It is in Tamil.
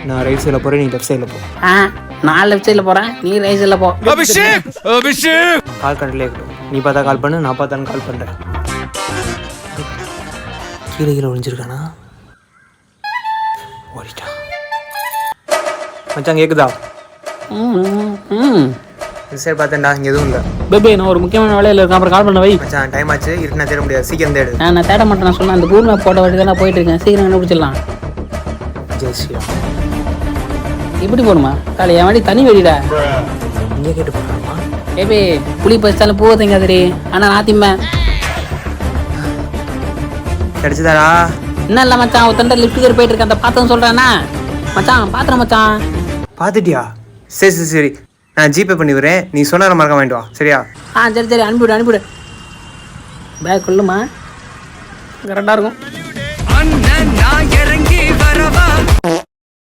நான் ரைட் சைடில் போகிறேன், நீ லெஃப்ட் சைடில் போ. நான் லெஃப்ட் சைடில் போகிறேன், நீ ரைட் சைடில் போ. அபிஷேக் கால் கண்டிலே இருக்கட்டும். நீ பார்த்தா கால் பண்ணு, நான் பார்த்தான்னு கால் பண்ணுறேன். கீழே ஒழிஞ்சிருக்கானா? ஓடிட்டான். மச்சான் கேட்குதா? சரி பார்த்தேன்டா, இங்கே எதுவும் இல்லை. பேபி நான் ஒரு முக்கியமான வேலையில் இருக்கேன், அப்புறம் கால் பண்ண வை. மச்சான் டைம் ஆச்சு, இருட்டுனா தேட முடியாது, சீக்கிரம் தேடு. நான் தேட மாட்டேன், நான் சொன்னேன் அந்த கூகுள் மேப் போட்ட வழி தான் நான் போயிட்டு இருக்கேன், சீக்கிரம் கண்டுபிடிச்சிடலாம். ஜெய் ஸ்ரீராம். இப்படி போகணுமா? காலை என் வண்டி தனி வெடிடா. இங்கே கேட்டு போகலாமா? பேபி புளி பறிச்சாலும் பூவை தங்காதடி, ஆனால் நாத்திம்மை கிடைச்சதாடா? இன்னும் இல்லை மச்சான், ஒரு தண்டை லிஃப்ட் கேர் போயிட்டு இருக்கேன், அந்த பார்த்தோன்னு சொல்கிறேன்னா மச்சான். பாத்திரம் மச்சான். பார்த்துட்டியா? சரி சரி சரி, நான் ஜிபே பண்ணி விடுறேன், நீ சொன்ன மறக்க வாங்கிட்டு வா, சரியா? சரி அனுப்பிவிடு. பேக் கொள்ளுமா, கரெக்டாக இருக்கும்.